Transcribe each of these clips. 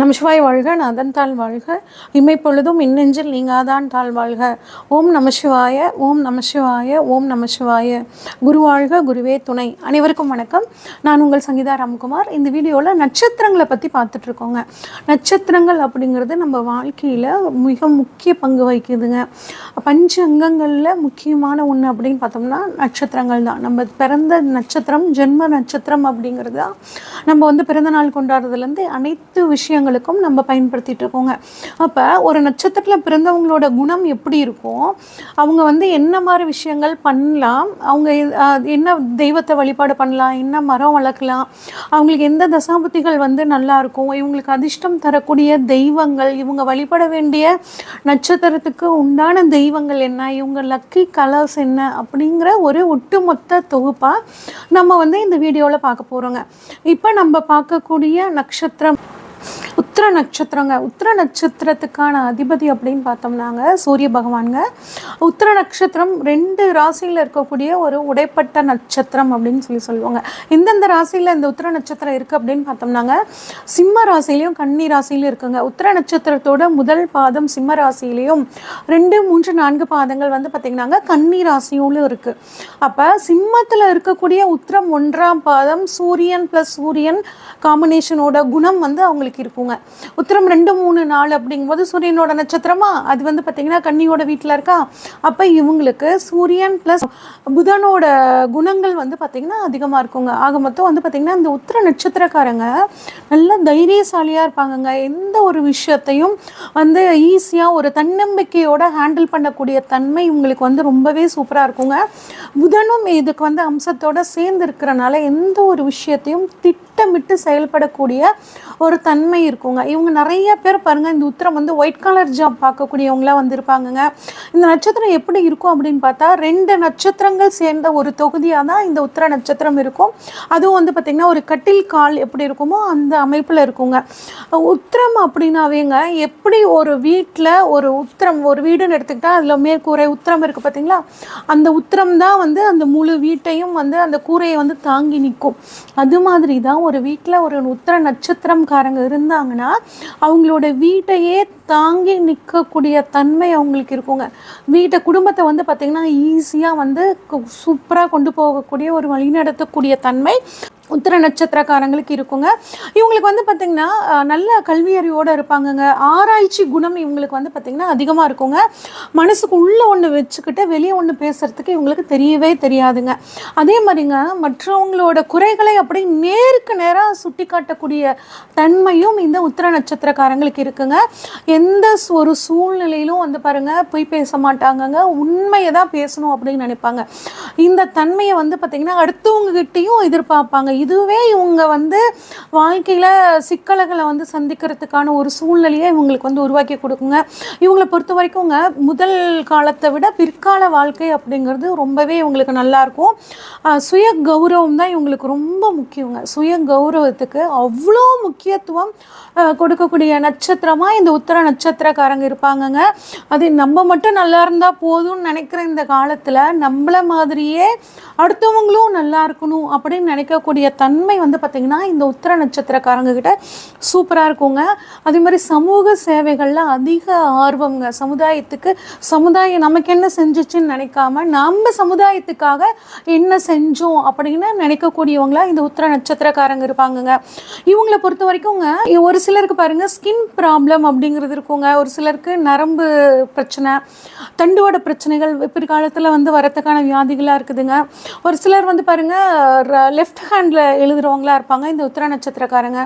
நமசிவாய் வாழ்க, நாதன் தாழ் வாழ்க, இமைப்பொழுதும் இன்னெஞ்சில் நீங்காதான் தாழ் வாழ்க. ஓம் நமசிவாய, ஓம் நமசிவாய, ஓம் நமசிவாய. குரு வாழ்க, குருவே துணை. அனைவருக்கும் வணக்கம். நான் உங்கள் சங்கீதா ராம்குமார். இந்த வீடியோவில் நட்சத்திரங்களை பற்றி பார்த்துட்ருக்கோங்க. நட்சத்திரங்கள் அப்படிங்கிறது நம்ம வாழ்க்கையில் மிக முக்கிய பங்கு வகிக்குதுங்க. பஞ்ச அங்கங்களில் முக்கியமான ஒன்று அப்படின்னு பார்த்தோம்னா நட்சத்திரங்கள் தான். நம்ம பிறந்த நட்சத்திரம், ஜென்ம நட்சத்திரம் அப்படிங்கிறது தான் நம்ம பிறந்த நாள் கொண்டாடுறதுலேருந்து அனைத்து விஷயங்களுக்கும் நம்ம பயன்படுத்திட்டு இருக்கோங்க. அப்போ ஒரு நட்சத்திரத்தில் பிறந்தவங்களோட குணம் எப்படி இருக்கும், அவங்க என்ன மாதிரி விஷயங்கள் பண்ணலாம், அவங்க என்ன தெய்வத்தை வழிபாடு பண்ணலாம், என்ன மரம் வளர்க்கலாம், அவங்களுக்கு எந்த தசாபுத்திகள் நல்லா இருக்கும், இவங்களுக்கு அதிர்ஷ்டம் தரக்கூடிய தெய்வங்கள், இவங்க வழிபட வேண்டிய நட்சத்திரத்துக்கு உண்டான தெய்வங்கள் என்ன, இவங்க லக்கி கலர்ஸ் என்ன அப்படிங்கிற ஒரு ஒட்டுமொத்த தொகுப்பாக நம்ம இந்த வீடியோவில் பார்க்க போகிறோங்க. இப்போ நம்ம பார்க்கக்கூடிய நட்சத்திரம் உத்திர நட்சத்திரங்க. உத்திர நட்சத்திரத்துக்கான அதிபதி அப்படின்னு பார்த்தோம்னாங்க சூரிய பகவானுங்க. உத்திர நட்சத்திரம் 2 ராசியில் இருக்கக்கூடிய ஒரு உடைப்பட்ட நட்சத்திரம் அப்படின்னு சொல்லுவாங்க. எந்தெந்த ராசியில் இந்த உத்திர நட்சத்திரம் இருக்குது அப்படின்னு பார்த்தோம்னாங்க சிம்ம ராசிலையும் கன்னி ராசிலையும் இருக்குங்க. உத்திர நட்சத்திரத்தோட முதல் பாதம் சிம்ம ராசிலையும் 2, 3, 4 பாதங்கள் பார்த்திங்கன்னாங்க கன்னி ராசியும் இருக்குது. அப்போ சிம்மத்தில் இருக்கக்கூடிய உத்திரம் 1ஆம் பாதம் சூரியன் ப்ளஸ் சூரியன் காம்பினேஷனோட குணம் அவங்களுக்கு இருக்குங்க. உத்திரம் 2, 3, 4 அப்படிங்கும்போது சூரியனோட நட்சத்திரமா அது பார்த்திங்கன்னா கன்னியோட வீட்டில் இருக்கா. அப்போ இவங்களுக்கு சூரியன் ப்ளஸ் புதனோட குணங்கள் பார்த்திங்கன்னா அதிகமாக இருக்குங்க. ஆக மொத்தம் பார்த்திங்கன்னா இந்த உத்திர நட்சத்திரக்காரங்க நல்ல தைரியசாலியாக இருப்பாங்கங்க. எந்த ஒரு விஷயத்தையும் ஈஸியாக ஒரு தன்னம்பிக்கையோட ஹேண்டில் பண்ணக்கூடிய தன்மை இவங்களுக்கு ரொம்பவே சூப்பராக இருக்குங்க. புதனும் இதுக்கு அம்சத்தோட சேர்ந்து இருக்கிறனால எந்த ஒரு விஷயத்தையும் திட்டமிட்டு செயல்படக்கூடிய ஒரு தன்மை இருக்குங்க. இவங்க நிறைய பேர் பாருங்கள், இந்த உத்திரம் ஒயிட் கலர் ஜாப் பார்க்கக்கூடியவங்களாம் இருப்பாங்கங்க. இந்த நட்சத்திரம் எப்படி இருக்கும் அப்படின்னு பார்த்தா 2 நட்சத்திரங்கள் சேர்ந்த ஒரு தொகுதியாக தான் இந்த உத்திர நட்சத்திரம் இருக்கும். அதுவும் பார்த்திங்கன்னா ஒரு கட்டில் கால் எப்படி இருக்குமோ அந்த அமைப்பில் இருக்குங்க. உத்திரம் அப்படின்னாவேங்க எப்படி ஒரு வீட்டில் ஒரு உத்திரம், ஒரு வீடுன்னு எடுத்துக்கிட்டால் அதில் மேற்கூரை உத்திரம் இருக்குது பார்த்திங்களா, அந்த உத்திரம் தான் அந்த முழு வீட்டையும் அந்த கூரையை தாங்கி நிற்கும். அது மாதிரி தான் ஒரு வீட்டில் ஒரு உத்திர நட்சத்திரம்காரங்க இருந்தாங்கன்னா அவங்களோட வீட்டையே தாங்கி நிற்கக்கூடிய தன்மை அவங்களுக்கு இருக்குங்க. குடும்பத்தை பார்த்திங்கன்னா ஈஸியாக சூப்பராக கொண்டு போகக்கூடிய ஒரு வழிநடத்தக்கூடிய தன்மை உத்திர நட்சத்திரக்காரங்களுக்கு இருக்குங்க. இவங்களுக்கு பார்த்திங்கன்னா நல்ல கல்வி அறிவோடு இருப்பாங்கங்க. ஆராய்ச்சி குணம் இவங்களுக்கு பார்த்திங்கன்னா அதிகமாக இருக்குங்க. மனசுக்கு உள்ளே ஒன்று வச்சுக்கிட்டு வெளியே ஒன்று பேசுகிறதுக்கு இவங்களுக்கு தெரியவே தெரியாதுங்க. அதே மாதிரிங்க மற்றவங்களோட குறைகளை அப்படி நேருக்கு நேராக சுட்டி காட்டக்கூடிய தன்மையும் இந்த உத்திர நட்சத்திரக்காரங்களுக்கு இருக்குங்க. எந்த ஒரு சூழ்நிலையிலும் பாருங்கள் போய் பேச மாட்டாங்கங்க. உண்மையை தான் பேசணும் அப்படின்னு நினைப்பாங்க. இந்த தன்மையை பார்த்திங்கன்னா அடுத்தவங்ககிட்டையும் எதிர்பார்ப்பாங்க. இதுவே இவங்க வாழ்க்கையில் சிக்கல்களை சந்திக்கிறதுக்கான ஒரு சூழ்நிலையை இவங்களுக்கு உருவாக்கி கொடுக்குங்க. இவங்களை பொறுத்த வரைக்கும்ங்க முதல் காலத்தை விட பிற்கால வாழ்க்கை அப்படிங்கிறது ரொம்பவே இவங்களுக்கு நல்லாயிருக்கும். சுய கௌரவம் தான் இவங்களுக்கு ரொம்ப முக்கியங்க. சுய கௌரவத்துக்கு அவ்வளோ முக்கியத்துவம் கொடுக்கக்கூடிய நட்சத்திரமாக இந்த உத்திர நட்சத்திரக்காரங்க இருப்பாங்கங்க. அது நம்ம மட்டும் நல்லா இருந்தால் போதும்னு நினைக்கிற இந்த காலத்தில் நம்மள மாதிரியே அடுத்தவங்களும் நல்லா இருக்கணும் அப்படின்னு நினைக்கக்கூடிய தன்மை பார்த்திங்கன்னா இந்த உத்திர நட்சத்திரக்காரங்க கிட்ட சூப்பராக இருக்குங்க. அதே மாதிரி சமூக சேவைகளில் அதிக ஆர்வங்க. சமுதாயம் நமக்கு என்ன செஞ்சிச்சுன்னு நினைக்காம நம்ம சமுதாயத்துக்காக என்ன செஞ்சோம் அப்படின்னு நினைக்கக்கூடியவங்களா இந்த உத்திர நட்சத்திரக்காரங்க இருப்பாங்கங்க. இவங்களை பொறுத்த வரைக்கும்ங்க ஒரு சிலருக்கு பாருங்கள் ஸ்கின் ப்ராப்ளம் அப்படிங்கிறது இருக்குங்க. ஒரு சிலருக்கு நரம்பு பிரச்சனை, தண்டுவட பிரச்சனைகள் பிற்காலத்தில் வரத்துக்கான வியாதிகளாக இருக்குதுங்க. ஒரு சிலர் பாருங்கள் லெஃப்ட் ஹேண்டில் எழுதுகிறவங்களா இருப்பாங்க இந்த உத்திர நட்சத்திரக்காரங்க.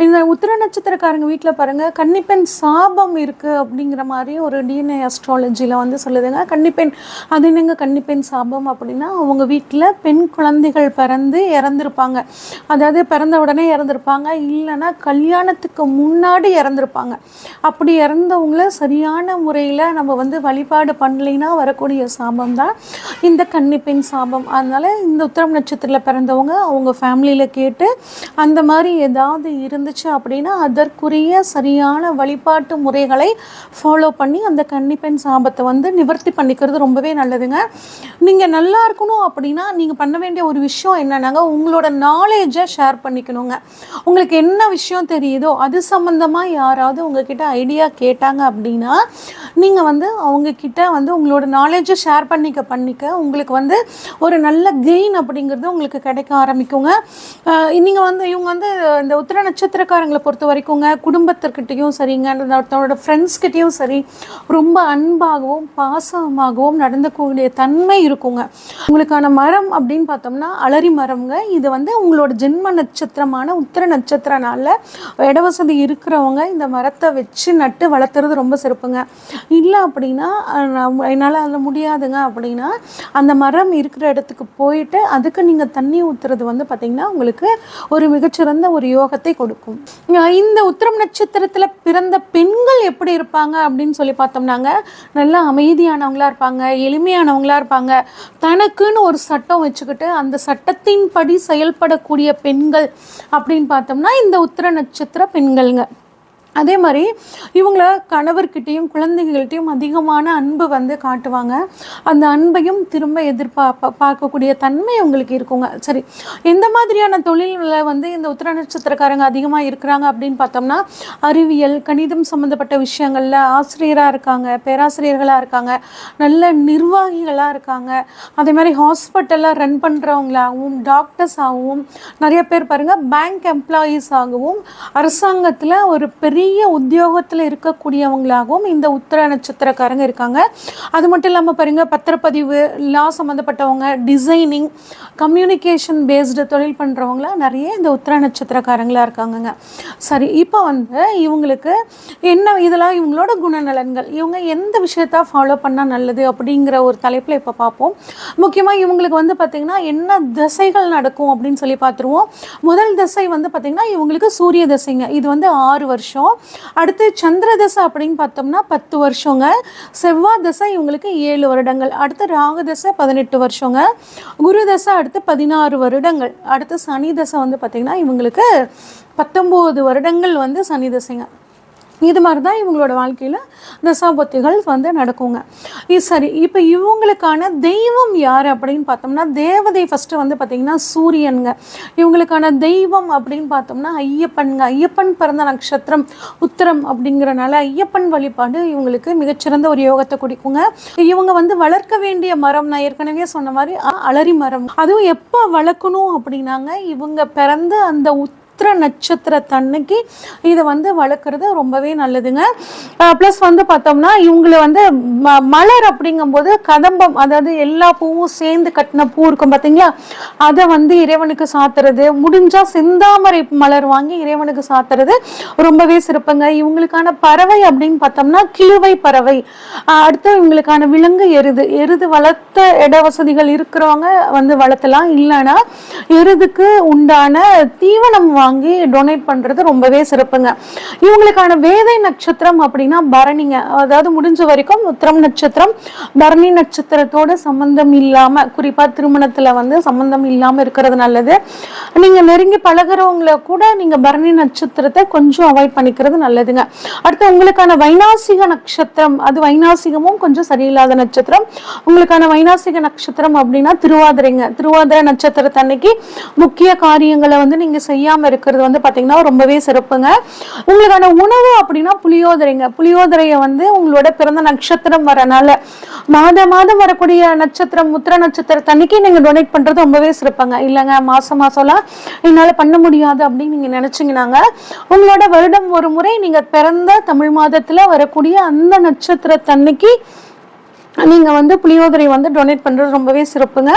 இந்த உத்திர நட்சத்திரக்காரங்க வீட்டில் பாருங்கள் கன்னிப்பெண் சாபம் இருக்குது அப்படிங்கிற மாதிரி ஒரு டிஎன்ஏ அஸ்ட்ராலஜியில் சொல்லுதுங்க. கன்னிப்பெண் அது என்னங்க கன்னிப்பெண் சாபம் அப்படின்னா அவங்க வீட்டில் பெண் குழந்தைகள் பிறந்து இறந்துருப்பாங்க. அதாவது பிறந்த உடனே இறந்துருப்பாங்க, இல்லைன்னா கல்யாணத்துக்கு முன்னாடி இறந்துருப்பாங்க. அப்படி இறந்தவங்கள சரியான முறையில் நம்ம வழிபாடு பண்ணலைன்னா வரக்கூடிய சாபம் தான் இந்த கன்னிப்பெண் சாபம். அதனால் இந்த உத்திரம் நட்சத்திரத்தில் பிறந்தவங்க அவங்க ஃபேமிலியில் கேட்டு அந்த மாதிரி ஏதாவது இருந்துச்சு அப்படின்னா அதற்குரிய சரியான வழிபாட்டு முறைகளை ஃபாலோ பண்ணி அந்த கன்னிப்பெண் சாபத்தை வந்து நிவர்த்தி பண்ணிக்கிறது ரொம்பவே நல்லதுங்க. நீங்கள் நல்லா இருக்கணும் அப்படின்னா நீங்கள் பண்ண வேண்டிய ஒரு விஷயம் என்னன்னாங்க, உங்களோட நாலேஜை ஷேர் பண்ணிக்கணுங்க. உங்களுக்கு என்ன விஷயம் தெரியுதோ அது சம்மந்தமாக யாராவது உங்ககிட்ட ஐடியா கேட்டாங்க அப்படின்னா நீங்கள் வந்து அவங்கக்கிட்ட வந்து உங்களோட நாலேஜை ஷேர் பண்ணிக்க உங்களுக்கு வந்து ஒரு நல்ல கெயின் அப்படிங்கிறது உங்களுக்கு கிடைக்க ஆரம்பிக்குங்க. நீங்கள் வந்து இவங்க வந்து இந்த உத்திர நட்சத்திரக்காரங்களை பொறுத்த வரைக்குங்க குடும்பத்திற்கிட்டையும் சரிங்க, தன்னோட ஃப்ரெண்ட்ஸ்கிட்டையும் சரி ரொம்ப அன்பாகவும் பாசமாகவும் நடந்துக்கூடிய தன்மை இருக்குங்க. உங்களுக்கான மரம் அப்படின்னு பார்த்தோம்னா அலரி மரம்ங்க. இது வந்து உங்களோட ஜென்ம நட்சத்திரமான உத்திர நட்சத்திர நாளில் இடவசதி இருக்கிறவங்க இந்த மரத்தை வச்சு நட்டு வளர்த்துறது ரொம்ப சிறப்புங்க. இல்லை அப்படின்னா என்னால் அதில் முடியாதுங்க அப்படின்னா அந்த மரம் இருக்கிற இடத்துக்கு போயிட்டு அதுக்கு நீங்கள் தண்ணி ஊற்றுறது வந்து பார்த்திங்கன்னா உங்களுக்கு ஒரு மிகச்சிறந்த ஒரு யோகத்தை கொடுக்கும். இந்த உத்திரம் நட்சத்திரத்தில் பிறந்த பெண்கள் எப்படி இருப்பாங்க அப்படின்னு சொல்லி பார்த்தோம்னாங்க, நல்லா அமைதியானவங்களாக இருப்பாங்க, எளிமையானவங்களாக இருப்பாங்க. தனக்குன்னு ஒரு சட்டம் வச்சுக்கிட்டு அந்த சட்டத்தின்படி செயல்படக்கூடிய பெண்கள் அப்படின்னு பார்த்தோம்னா இந்த உத்திர நட்சத்திர பெண்கள்ங்க. அதே மாதிரி இவங்கள கணவர்கிட்டையும் குழந்தைகள்கிட்டையும் அதிகமான அன்பு வந்து காட்டுவாங்க. அந்த அன்பையும் திரும்ப பார்க்கக்கூடிய தன்மை உங்களுக்கு இருக்குங்க. சரி, எந்த மாதிரியான தொழில்களை வந்து இந்த உத்திர நட்சத்திரக்காரங்க அதிகமாக இருக்கிறாங்க அப்படின்னு பார்த்தோம்னா அறிவியல் கணிதம் சம்மந்தப்பட்ட விஷயங்களில் ஆசிரியராக இருக்காங்க, பேராசிரியர்களாக இருக்காங்க, நல்ல நிர்வாகிகளாக இருக்காங்க. அதே மாதிரி ஹாஸ்பிட்டலில் ரன் பண்ணுறவங்களாகவும் டாக்டர்ஸாகவும் நிறைய பேர் பாருங்கள் பேங்க் எம்ப்ளாயீஸாகவும் அரசாங்கத்தில் ஒரு பெரிய உத்தியோகத்தில் இருக்கக்கூடியவங்களாகவும் இந்த உத்திர நட்சத்திரக்காரங்க இருக்காங்க. அது மட்டும் இல்லாமல் பாருங்க பத்திரப்பதிவு லா சம்மந்தப்பட்டவங்க, டிசைனிங், கம்யூனிகேஷன் பேஸ்டு தொழில் பண்ணுறவங்களா நிறைய இந்த உத்திர நட்சத்திரக்காரங்களாக இருக்காங்கங்க. சரி, இப்போ வந்து இவங்களுக்கு என்ன இதெல்லாம் இவங்களோட குணநலன்கள், இவங்க எந்த விஷயத்த ஃபாலோ பண்ணால் நல்லது அப்படிங்கிற ஒரு தலைப்பில் இப்போ பார்ப்போம். முக்கியமாக இவங்களுக்கு வந்து பார்த்திங்கன்னா என்ன திசைகள் நடக்கும் அப்படின்னு சொல்லி பார்த்துருவோம். முதல் திசை வந்து பார்த்திங்கன்னா இவங்களுக்கு சூரிய திசைங்க. இது வந்து 6 வருஷம். அடுத்து சந்திர தசை அப்படின்னு பார்த்தோம்னா 10 வருஷங்க. செவ்வாய் தசை இவங்களுக்கு 7 வருடங்கள். அடுத்து ராகு தசை 18 வருஷங்க. குரு தசை அடுத்து 16 வருடங்கள். அடுத்து சனி தசை வந்து பார்த்திங்கன்னா இவங்களுக்கு 19 வருடங்கள் வந்து சனி தசைங்க. இது மாதிரி தான் இவங்களோட வாழ்க்கையில் தசாபுத்திகள் வந்து நடக்குங்க. சரி, இப்போ இவங்களுக்கான தெய்வம் யார் அப்படின்னு பார்த்தோம்னா தேவதை ஃபஸ்ட்டு வந்து பார்த்திங்கன்னா சூரியனுங்க. இவங்களுக்கான தெய்வம் அப்படின்னு பார்த்தோம்னா ஐயப்பனுங்க. ஐயப்பன் பிறந்த நட்சத்திரம் உத்திரம் அப்படிங்கிறனால ஐயப்பன் வழிபாடு இவங்களுக்கு மிகச்சிறந்த ஒரு யோகத்தை கொடுக்குங்க. இவங்க வந்து வளர்க்க வேண்டிய மரம் நான் ஏற்கனவே சொன்ன மாதிரி அலரி மரம். அதுவும் எப்போ வளர்க்கணும் அப்படின்னாங்க இவங்க பிறந்த அந்த உத்திர நட்சத்திரத்தன்னைக்கு இதை வந்து வளர்க்குறது ரொம்பவே நல்லதுங்க. ப்ளஸ் வந்து பார்த்தோம்னா இவங்களை வந்து மலர் அப்படிங்கும்போது கதம்பம், அதாவது எல்லா பூவும் சேர்ந்து கட்டின பூ இருக்கும் பார்த்தீங்களா, அதை வந்து இறைவனுக்கு சாத்துறது, முடிஞ்சால் செந்தாமரை மலர் வாங்கி இறைவனுக்கு சாத்துறது ரொம்பவே சிறப்புங்க. இவங்களுக்கான பறவை அப்படின்னு பார்த்தோம்னா கிழுவை பறவை. அடுத்து இவங்களுக்கான விலங்கு எருது. எருது வளர்த்த இட வசதிகள் இருக்கிறவங்க வந்து வளர்த்தலாம். இல்லைன்னா எருதுக்கு உண்டான தீவனம் வாங்கி டொனேட் பண்றது ரொம்பவே சிறப்புங்க. இவங்களுக்கான வேதை நட்சத்திரம் அப்படின்னா பரணிங்க. அதாவது முடிஞ்ச வரைக்கும் உத்திரம் நட்சத்திரம் பரணி நட்சத்திரத்தோட சம்பந்தம் இல்லாம, குறிப்பா திருமணத்துல வந்து சம்பந்தம் இல்லாம இருக்கிறது நல்லது. நீங்க நெருங்கி பழகிறவங்கள கூட நீங்க பரணி நட்சத்திரத்தை கொஞ்சம் அவாய்ட் பண்ணிக்கிறது நல்லதுங்க. அடுத்து உங்களுக்கான வைநாசிக நட்சத்திரம், அது வைநாசிகமும் கொஞ்சம் சரியில்லாத நட்சத்திரம். உங்களுக்கான வைநாசிக நட்சத்திரம் அப்படின்னா திருவாதிரைங்க. திருவாதிரை நட்சத்திரத்தன்னைக்கு முக்கிய காரியங்களை வந்து நீங்க செய்யாம இருக்கிறது வந்து பாத்தீங்கன்னா ரொம்பவே சிறப்புங்க. உங்களுக்கான உணவு அப்படின்னா புளியோதரைங்க. புளியோதரையை வந்து உங்களோட பிறந்த நட்சத்திரம் வரனால மாதம் வரக்கூடிய நட்சத்திரம் உத்திர நட்சத்திரத்தன்னைக்கு நீங்க டொனேட் பண்றது ரொம்பவே சிறப்புங்க. இல்லைங்க மாசம்லாம் என்னால பண்ண முடியாது அப்படின்னு நீங்க நினைச்சீங்கன்னாங்க உங்களோட வருடம் ஒரு முறை நீங்க பிறந்த தமிழ் மாதத்துல வரக்கூடிய அந்த நட்சத்திரத்தன்னைக்கு நீங்கள் வந்து புளியோதரை வந்து டொனேட் பண்ணுறது ரொம்பவே சிறப்புங்க.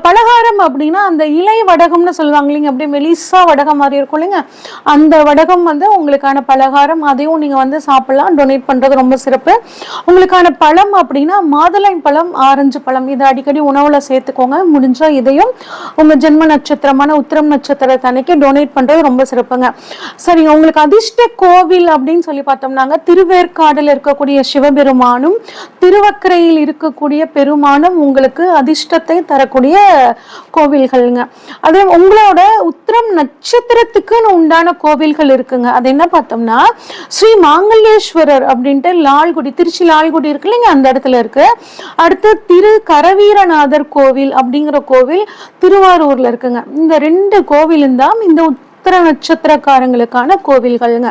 பலகாரம் அப்படின்னா அந்த இலை வடகம்னு சொல்லுவாங்க இல்லைங்க, அப்படியே மெலிசா வடகம் மாதிரி இருக்கும் இல்லைங்க, அந்த வடகம் வந்து உங்களுக்கான பலகாரம், அதையும் நீங்கள் வந்து சாப்பிடலாம். டொனேட் பண்ணுறது ரொம்ப சிறப்பு. உங்களுக்கான பழம் அப்படின்னா மாதுளை பழம், ஆரஞ்சு பழம், இதை அடிக்கடி உணவில் சேர்த்துக்கோங்க. முடிஞ்சால் இதையும் உங்கள் ஜென்ம நட்சத்திரமான உத்திரம் நட்சத்திரத்தன்னைக்கு டொனேட் பண்ணுறது ரொம்ப சிறப்புங்க. சரிங்க, உங்களுக்கு அதிர்ஷ்ட கோவில் அப்படின்னு சொல்லி பார்த்தோம்னாங்க திருவேற்காடில் இருக்கக்கூடிய சிவபெருமானும் திருவக்கரை பகுதியில் இருக்கக்கூடிய பெருமானம் உங்களுக்கு அதிர்ஷ்டத்தை தரக்கூடிய கோவில்கள்ங்க. அதே உங்களோட உத்திரம் நட்சத்திரத்துக்குன்னு உண்டான கோவில்கள் இருக்குங்க. அது என்ன பார்த்தோம்னா ஸ்ரீ மாங்கல்யேஸ்வரர் அப்படின்ட்டு லால்குடி, திருச்சி லால்குடி இருக்கு இல்லைங்க, அந்த இடத்துல இருக்கு. அடுத்து திரு கரவீரநாதர் கோவில் அப்படிங்கிற கோவில் திருவாரூர்ல இருக்குங்க. இந்த 2 கோவிலும் தான் இந்த உத்திர நட்சத்திரக்காரங்களுக்கான கோவில்கள்ங்க.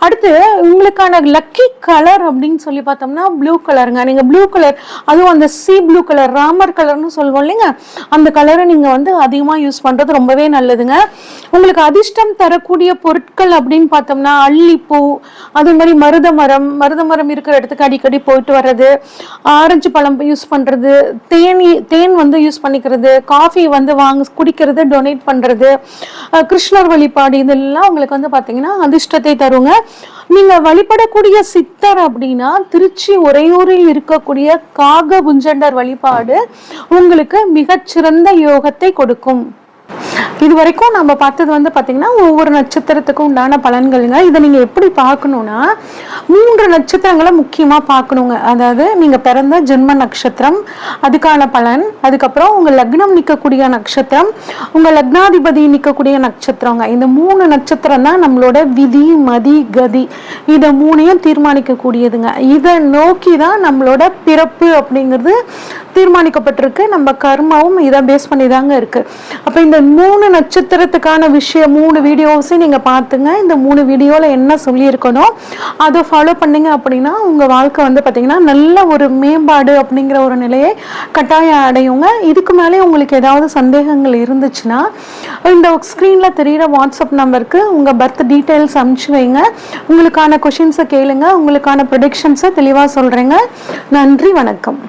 அடுத்து உங்களுக்கான லக்கி கலர் அப்படின்னு சொல்லி பார்த்தோம்னா ப்ளூ கலருங்க. நீங்க ப்ளூ கலர், அதுவும் அந்த சி ப்ளூ கலர், ராமர் கலர்னு சொல்லுவோம் இல்லைங்க, அந்த கலரை நீங்க வந்து அதிகமா யூஸ் பண்றது ரொம்பவே நல்லதுங்க. உங்களுக்கு அதிர்ஷ்டம் தரக்கூடிய பொருட்கள் அப்படின்னு பார்த்தோம்னா அல்லிப்பூ, அதே மாதிரி மருதமரம் இருக்கிற இடத்துக்கு அடிக்கடி போயிட்டு வர்றது, ஆரஞ்சு பழம் யூஸ் பண்றது, தேன் வந்து யூஸ் பண்ணிக்கிறது, காஃபி வந்து குடிக்கிறது, டொனேட் பண்றது, கிருஷ்ணர் வழிபாடு, இதெல்லாம் உங்களுக்கு வந்து பாத்தீங்கன்னா அதிர்ஷ்டத்தை தருங்க. நீங்க வழிபடக்கூடிய சித்தர் அப்படின்னா திருச்சி உறையூரில் இருக்கக்கூடிய காகபுஞ்சண்டர் வழிபாடு உங்களுக்கு மிகச்சிறந்த யோகத்தை கொடுக்கும். இது வரைக்கும் நம்ம பார்த்தது வந்து பார்த்தீங்கன்னா ஒவ்வொரு நட்சத்திரத்துக்கும் உண்டான பலன்களுங்க. இதை நீங்கள் எப்படி பார்க்கணுன்னா 3 நட்சத்திரங்களை முக்கியமாக பார்க்கணுங்க. அதாவது நீங்கள் பிறந்த ஜென்ம நட்சத்திரம், அதுக்கான பலன், அதுக்கப்புறம் உங்கள் லக்னம் நிற்கக்கூடிய நட்சத்திரம், உங்கள் லக்னாதிபதி நிற்கக்கூடிய நட்சத்திரங்க. இந்த 3 நட்சத்திரம் தான் நம்மளோட விதி, மதி, கதி, இதை 3ஐயும் தீர்மானிக்கக்கூடியதுங்க. இதை நோக்கி தான் நம்மளோட பிறப்பு அப்படிங்கிறது தீர்மானிக்கப்பட்டிருக்கு. நம்ம கர்மாவும் இதை பேஸ் பண்ணி தாங்க இருக்கு. அப்போ இந்த 3 நட்சத்திரத்துக்கான விஷயம் 3 வீடியோஸையும் நீங்கள் பார்த்துங்க. இந்த 3 வீடியோவில் என்ன சொல்லியிருக்கணும் அதை ஃபாலோ பண்ணிங்க அப்படின்னா உங்கள் வாழ்க்கை வந்து பார்த்தீங்கன்னா நல்ல ஒரு மேம்பாடு அப்படிங்கிற ஒரு நிலையை கட்டாயம் அடையுங்க. இதுக்கு மேலே உங்களுக்கு ஏதாவது சந்தேகங்கள் இருந்துச்சுன்னா இந்த ஸ்க்ரீனில் தெரிகிற வாட்ஸ்அப் நம்பருக்கு உங்கள் பர்த் டீட்டெயில்ஸ் அனுப்பிச்சு வைங்க. உங்களுக்கான கொஷின்ஸை கேளுங்க, உங்களுக்கான ப்ரெடிக்ஷன்ஸை தெளிவாக சொல்கிறேங்க. நன்றி, வணக்கம்.